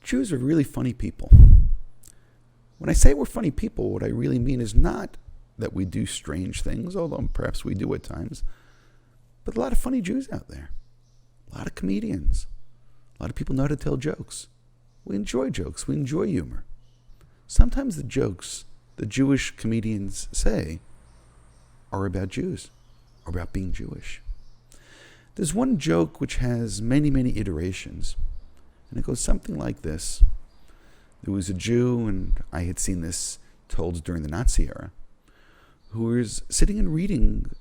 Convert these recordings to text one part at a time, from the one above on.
Jews are really funny people. When I say we're funny people, what I really mean is not that we do strange things, although perhaps we do at times, but a lot of funny Jews out there. A lot of comedians. A lot of people know how to tell jokes. We enjoy jokes. We enjoy humor. Sometimes the jokes the Jewish comedians say are about Jews, or about being Jewish. There's one joke which has many, many iterations, and it goes something like this. There was a Jew, and I had seen this told during the Nazi era, who was sitting and reading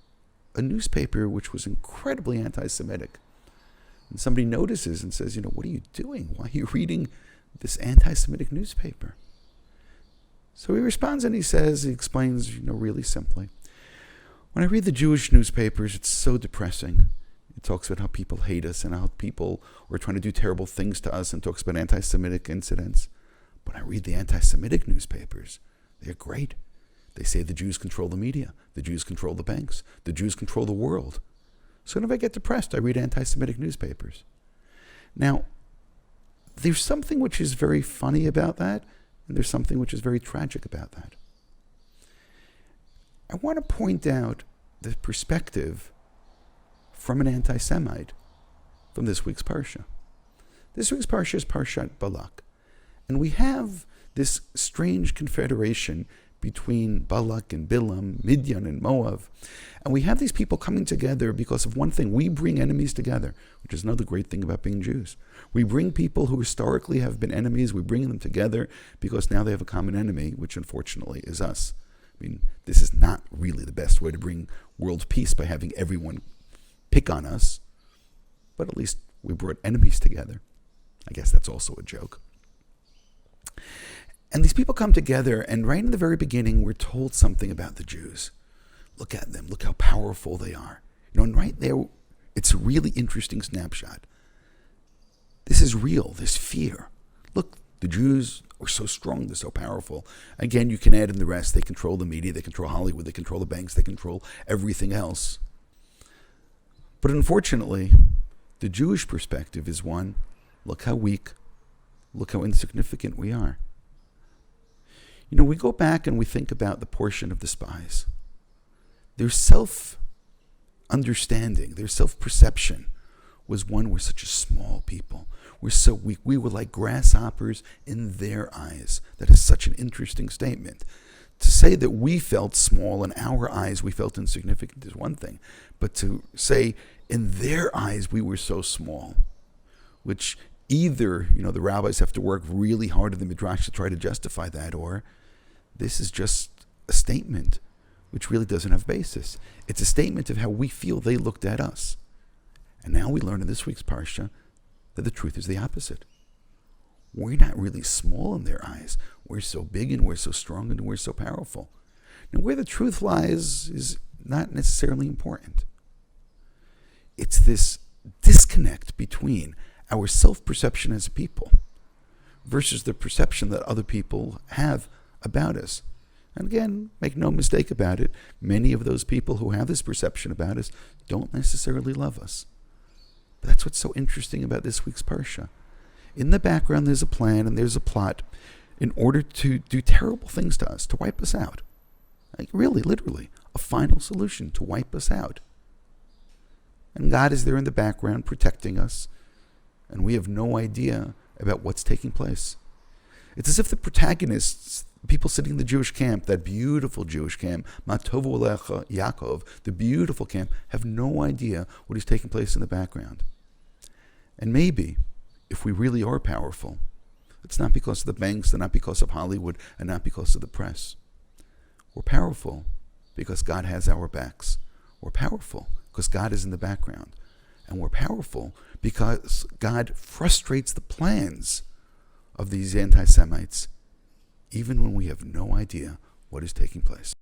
a newspaper which was incredibly anti-Semitic. And somebody notices and says, what are you doing? Why are you reading this anti-Semitic newspaper? So he responds and he explains, really simply. When I read the Jewish newspapers, it's so depressing. It talks about how people hate us and how people are trying to do terrible things to us, and talks about anti-Semitic incidents. But I read the anti-Semitic newspapers. They're great. They say the Jews control the media. The Jews control the banks. The Jews control the world. So if I get depressed, I read anti-Semitic newspapers. Now, there's something which is very funny about that, and there's something which is very tragic about that. I want to point out the perspective from an anti-Semite from this week's Parsha. This week's Parsha is Parashat Balak. And we have this strange confederation between Balak and Bilam, Midian and Moab. And we have these people coming together because of one thing. We bring enemies together, which is another great thing about being Jews. We bring people who historically have been enemies, we bring them together because now they have a common enemy, which unfortunately is us. This is not really the best way to bring world peace by having everyone pick on us. But at least we brought enemies together. I guess that's also a joke. And these people come together, and right in the very beginning, we're told something about the Jews. Look at them. Look how powerful they are. And right there, it's a really interesting snapshot. This is real, this fear. Look, the Jews are so strong, they're so powerful. Again, you can add in the rest. They control the media, they control Hollywood, they control the banks, they control everything else. But unfortunately, the Jewish perspective is one, look how weak, look how insignificant we are. We go back and we think about the portion of the spies. Their self-understanding, their self-perception was one, we're such a small people. We're so weak. We were like grasshoppers in their eyes. That is such an interesting statement. To say that we felt small in our eyes, we felt insignificant is one thing. But to say in their eyes we were so small, which either, the rabbis have to work really hard in the Midrash to try to justify that, or this is just a statement which really doesn't have basis. It's a statement of how we feel they looked at us. And now we learn in this week's Parsha that the truth is the opposite. We're not really small in their eyes. We're so big and we're so strong and we're so powerful. Now, where the truth lies is not necessarily important. It's this disconnect between our self-perception as a people versus the perception that other people have about us. And again, make no mistake about it, many of those people who have this perception about us don't necessarily love us. But that's what's so interesting about this week's Parsha. In the background, there's a plan and there's a plot in order to do terrible things to us, to wipe us out. Like really, literally, a final solution to wipe us out. And God is there in the background protecting us, and we have no idea about what's taking place. It's as if the protagonists, people sitting in the Jewish camp, that beautiful Jewish camp, Matovu Alecha Yaakov, the beautiful camp, have no idea what is taking place in the background. And maybe, if we really are powerful, it's not because of the banks, and not because of Hollywood, and not because of the press. We're powerful because God has our backs. We're powerful because God is in the background. And we're powerful because God frustrates the plans of these anti-Semites, even when we have no idea what is taking place.